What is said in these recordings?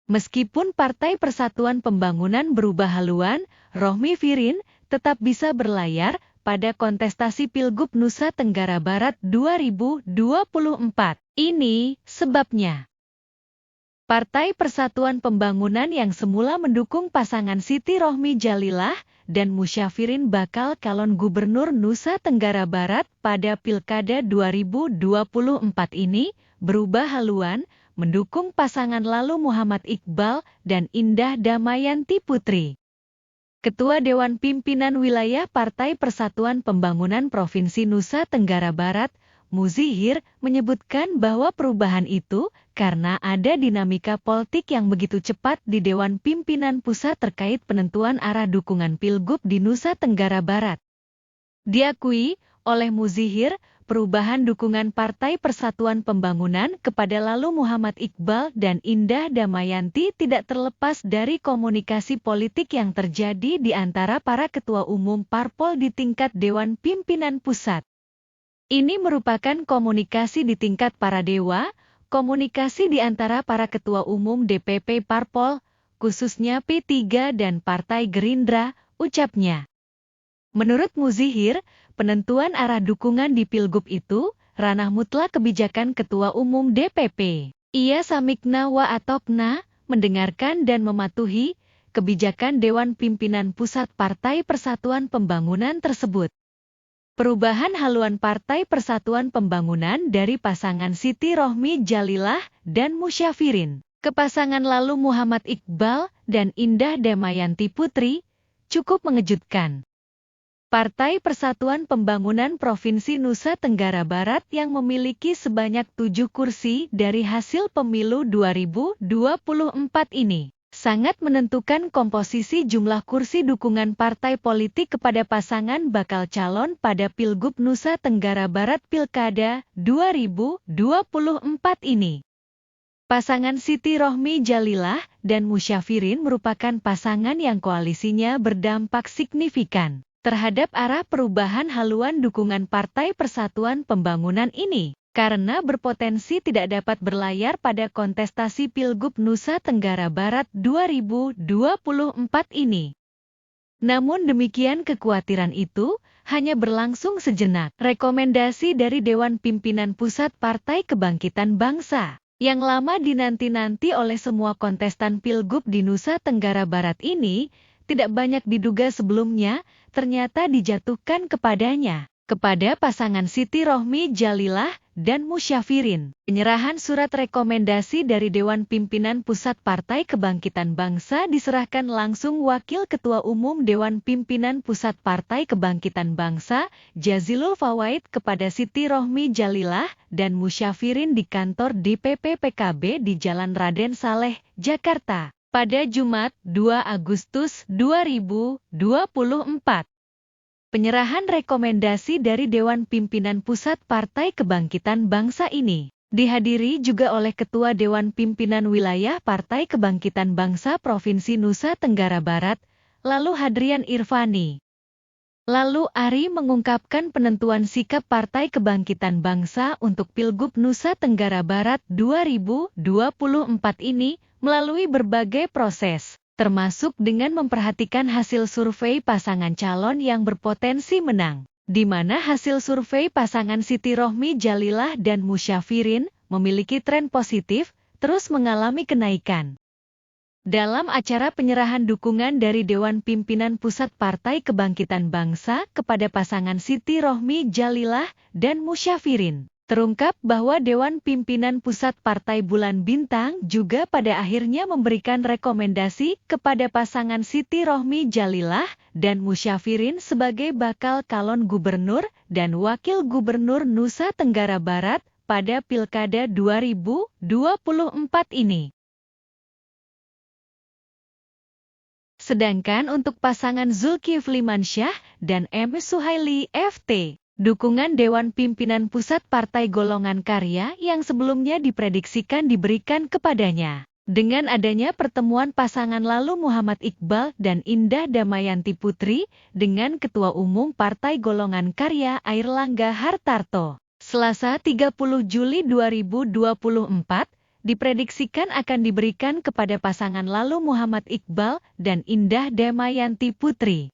Meskipun Partai Persatuan Pembangunan berubah haluan, Rohmi Firin tetap bisa berlayar pada kontestasi Pilgub Nusa Tenggara Barat 2024. Ini sebabnya. Partai Persatuan Pembangunan yang semula mendukung pasangan Siti Rohmi Jalilah dan Musyafirin bakal calon gubernur Nusa Tenggara Barat pada Pilkada 2024 ini berubah haluan mendukung pasangan Lalu Muhammad Iqbal dan Indah Damayanti Putri. Ketua Dewan Pimpinan Wilayah Partai Persatuan Pembangunan Provinsi Nusa Tenggara Barat, Muzihir, menyebutkan bahwa perubahan itu karena ada dinamika politik yang begitu cepat di Dewan Pimpinan Pusat terkait penentuan arah dukungan Pilgub di Nusa Tenggara Barat. Diakui oleh Muzihir, perubahan dukungan Partai Persatuan Pembangunan kepada Lalu Muhammad Iqbal dan Indah Damayanti tidak terlepas dari komunikasi politik yang terjadi di antara para ketua umum parpol di tingkat Dewan Pimpinan Pusat. Ini merupakan komunikasi di tingkat para dewa, komunikasi di antara para ketua umum DPP parpol, khususnya P3 dan Partai Gerindra, ucapnya. Menurut Muzihir, penentuan arah dukungan di Pilgub itu ranah mutlak kebijakan Ketua Umum DPP. Ia samikna wa atokna, mendengarkan dan mematuhi kebijakan Dewan Pimpinan Pusat Partai Persatuan Pembangunan tersebut. Perubahan haluan Partai Persatuan Pembangunan dari pasangan Siti Rohmi Jalilah dan Musyafirin ke pasangan Lalu Muhammad Iqbal dan Indah Damayanti Putri cukup mengejutkan. Partai Persatuan Pembangunan Provinsi Nusa Tenggara Barat yang memiliki sebanyak 7 kursi dari hasil pemilu 2024 ini sangat menentukan komposisi jumlah kursi dukungan partai politik kepada pasangan bakal calon pada Pilgub Nusa Tenggara Barat Pilkada 2024 ini. Pasangan Siti Rohmi Jalilah dan Musyafirin merupakan pasangan yang koalisinya berdampak signifikan terhadap arah perubahan haluan dukungan Partai Persatuan Pembangunan ini, karena berpotensi tidak dapat berlayar pada kontestasi Pilgub Nusa Tenggara Barat 2024 ini. Namun demikian kekhawatiran itu hanya berlangsung sejenak. Rekomendasi dari Dewan Pimpinan Pusat Partai Kebangkitan Bangsa, yang lama dinanti-nanti oleh semua kontestan Pilgub di Nusa Tenggara Barat ini, tidak banyak diduga sebelumnya, ternyata dijatuhkan kepada pasangan Siti Rohmi Jalilah dan Musyafirin. Penyerahan surat rekomendasi dari Dewan Pimpinan Pusat Partai Kebangkitan Bangsa diserahkan langsung Wakil Ketua Umum Dewan Pimpinan Pusat Partai Kebangkitan Bangsa, Jazilul Fawait kepada Siti Rohmi Jalilah dan Musyafirin di kantor DPP PKB di Jalan Raden Saleh, Jakarta, pada Jumat 2 Agustus 2024. Penyerahan rekomendasi dari Dewan Pimpinan Pusat Partai Kebangkitan Bangsa ini dihadiri juga oleh Ketua Dewan Pimpinan Wilayah Partai Kebangkitan Bangsa Provinsi Nusa Tenggara Barat, Lalu Hadrian Irvani. Lalu Ari mengungkapkan penentuan sikap Partai Kebangkitan Bangsa untuk Pilgub Nusa Tenggara Barat 2024 ini melalui berbagai proses, termasuk dengan memperhatikan hasil survei pasangan calon yang berpotensi menang, di mana hasil survei pasangan Siti Rohmi Jalilah dan Musyafirin memiliki tren positif, terus mengalami kenaikan. Dalam acara penyerahan dukungan dari Dewan Pimpinan Pusat Partai Kebangkitan Bangsa kepada pasangan Siti Rohmi Jalilah dan Musyafirin, terungkap bahwa Dewan Pimpinan Pusat Partai Bulan Bintang juga pada akhirnya memberikan rekomendasi kepada pasangan Siti Rohmi Jalilah dan Musyafirin sebagai bakal calon gubernur dan wakil gubernur Nusa Tenggara Barat pada Pilkada 2024 ini. Sedangkan untuk pasangan Zulkifli Mansyah dan M. Suhaili FT, dukungan Dewan Pimpinan Pusat Partai Golongan Karya yang sebelumnya diprediksikan diberikan kepadanya. Dengan adanya pertemuan pasangan Lalu Muhammad Iqbal dan Indah Damayanti Putri dengan Ketua Umum Partai Golongan Karya Airlangga Hartarto, Selasa 30 Juli 2024, diprediksikan akan diberikan kepada pasangan Lalu Muhammad Iqbal dan Indah Damayanti Putri.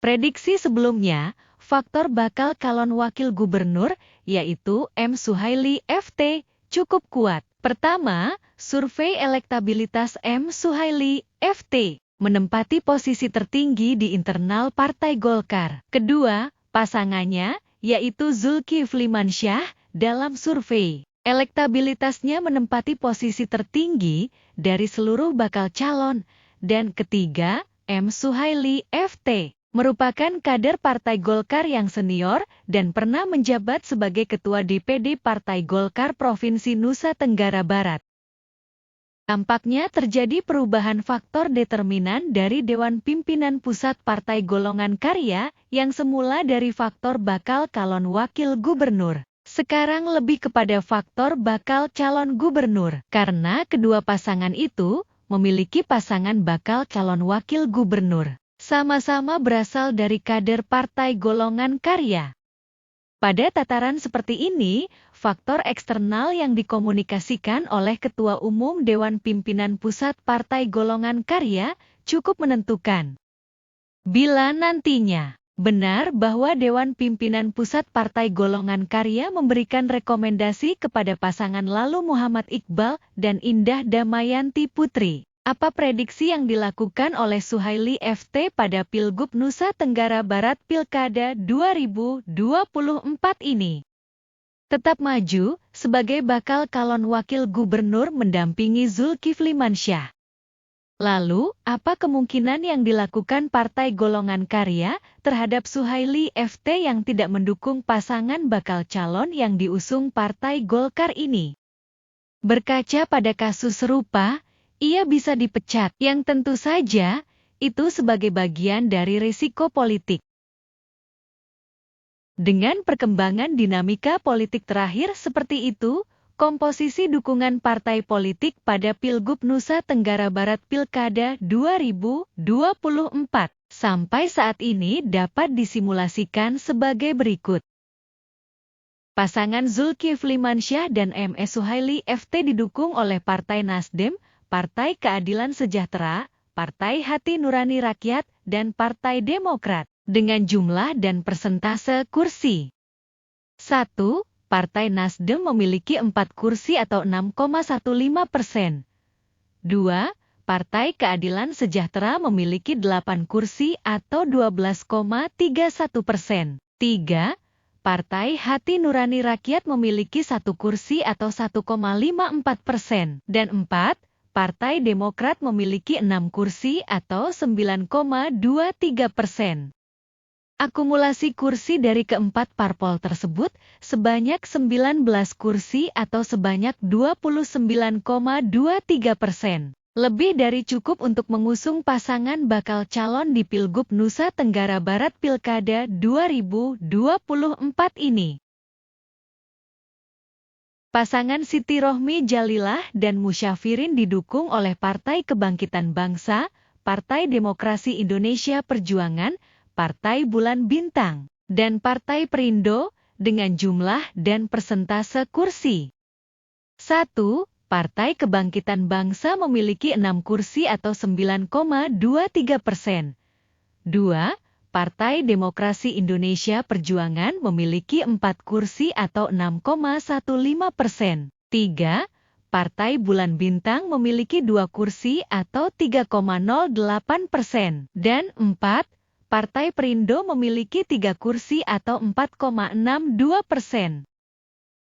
Prediksi sebelumnya, faktor bakal calon wakil gubernur, yaitu M. Suhaili FT, cukup kuat. Pertama, survei elektabilitas M. Suhaili FT menempati posisi tertinggi di internal Partai Golkar. Kedua, pasangannya, yaitu Zulkifli Mansyah, dalam survei elektabilitasnya menempati posisi tertinggi dari seluruh bakal calon. Dan ketiga, M. Suhaili FT merupakan kader Partai Golkar yang senior dan pernah menjabat sebagai Ketua DPD Partai Golkar Provinsi Nusa Tenggara Barat. Tampaknya terjadi perubahan faktor determinan dari Dewan Pimpinan Pusat Partai Golongan Karya yang semula dari faktor bakal calon wakil gubernur. Sekarang lebih kepada faktor bakal calon gubernur, karena kedua pasangan itu memiliki pasangan bakal calon wakil gubernur. Sama-sama berasal dari kader Partai Golongan Karya. Pada tataran seperti ini, faktor eksternal yang dikomunikasikan oleh Ketua Umum Dewan Pimpinan Pusat Partai Golongan Karya cukup menentukan. Bila nantinya benar bahwa Dewan Pimpinan Pusat Partai Golongan Karya memberikan rekomendasi kepada pasangan Lalu Muhammad Iqbal dan Indah Damayanti Putri, apa prediksi yang dilakukan oleh Suhaili FT pada Pilgub Nusa Tenggara Barat Pilkada 2024 ini? Tetap maju sebagai bakal calon wakil gubernur mendampingi Zulkifli Mansyah. Lalu, apa kemungkinan yang dilakukan Partai Golongan Karya terhadap Suhaili FT yang tidak mendukung pasangan bakal calon yang diusung Partai Golkar ini? Berkaca pada kasus serupa, ia bisa dipecat, yang tentu saja itu sebagai bagian dari risiko politik. Dengan perkembangan dinamika politik terakhir seperti itu, komposisi dukungan partai politik pada Pilgub Nusa Tenggara Barat Pilkada 2024 sampai saat ini dapat disimulasikan sebagai berikut. Pasangan Zulkifli Mansyah dan M.S. Suhaili FT didukung oleh Partai Nasdem, Partai Keadilan Sejahtera, Partai Hati Nurani Rakyat, dan Partai Demokrat, dengan jumlah dan persentase kursi. 1. Partai Nasdem memiliki 4 kursi atau 6,15%. 2. Partai Keadilan Sejahtera memiliki 8 kursi atau 12,31%. 3. Partai Hati Nurani Rakyat memiliki 1 kursi atau 1,54%. Dan 4. Partai Demokrat memiliki 6 kursi atau 9,23%. Akumulasi kursi dari keempat parpol tersebut sebanyak 19 kursi atau sebanyak 29,23%. Lebih dari cukup untuk mengusung pasangan bakal calon di Pilgub Nusa Tenggara Barat Pilkada 2024 ini. Pasangan Siti Rohmi Jalilah dan Musyafirin didukung oleh Partai Kebangkitan Bangsa, Partai Demokrasi Indonesia Perjuangan, Partai Bulan Bintang, dan Partai Perindo dengan jumlah dan persentase kursi. 1. Partai Kebangkitan Bangsa memiliki 6 kursi atau 9,23%. 2. Partai Demokrasi Indonesia Perjuangan memiliki 4 kursi atau 6,15%. 3. Partai Bulan Bintang memiliki 2 kursi atau 3,08%. Dan 4. Partai Perindo memiliki 3 kursi atau 4,62%.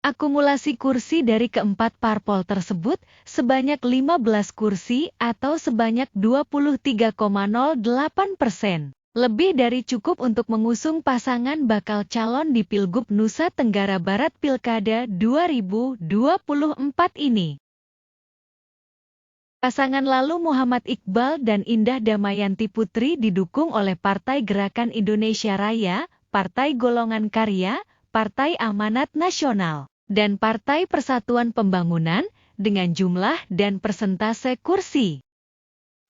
Akumulasi kursi dari keempat parpol tersebut sebanyak 15 kursi atau sebanyak 23,08%. Lebih dari cukup untuk mengusung pasangan bakal calon di Pilgub Nusa Tenggara Barat Pilkada 2024 ini. Pasangan Lalu Muhammad Iqbal dan Indah Damayanti Putri didukung oleh Partai Gerakan Indonesia Raya, Partai Golongan Karya, Partai Amanat Nasional, dan Partai Persatuan Pembangunan dengan jumlah dan persentase kursi.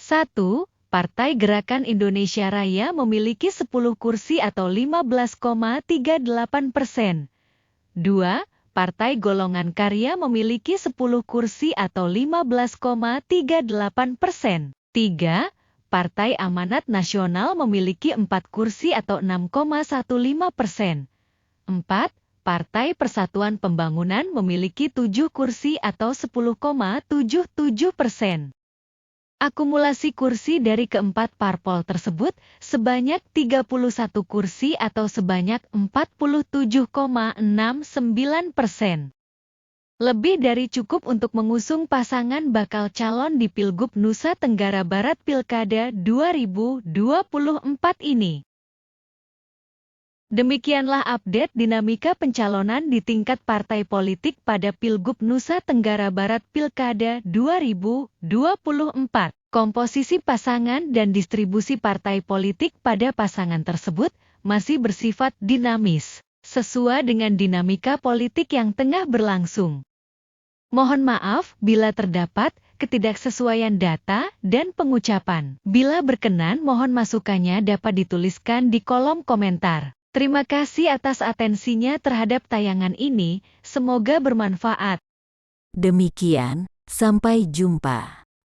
1. Partai Gerakan Indonesia Raya memiliki 10 kursi atau 15,38%. 2. Partai Golongan Karya memiliki 10 kursi atau 15,38%. 3. Partai Amanat Nasional memiliki 4 kursi atau 6,15%. 4. Partai Persatuan Pembangunan memiliki 7 kursi atau 10,77%. Akumulasi kursi dari keempat parpol tersebut sebanyak 31 kursi atau sebanyak 47,69%. Lebih dari cukup untuk mengusung pasangan bakal calon di Pilgub Nusa Tenggara Barat Pilkada 2024 ini. Demikianlah update dinamika pencalonan di tingkat partai politik pada Pilgub Nusa Tenggara Barat Pilkada 2024. Komposisi pasangan dan distribusi partai politik pada pasangan tersebut masih bersifat dinamis, sesuai dengan dinamika politik yang tengah berlangsung. Mohon maaf bila terdapat ketidaksesuaian data dan pengucapan. Bila berkenan, mohon masukannya dapat dituliskan di kolom komentar. Terima kasih atas atensinya terhadap tayangan ini, semoga bermanfaat. Demikian, sampai jumpa.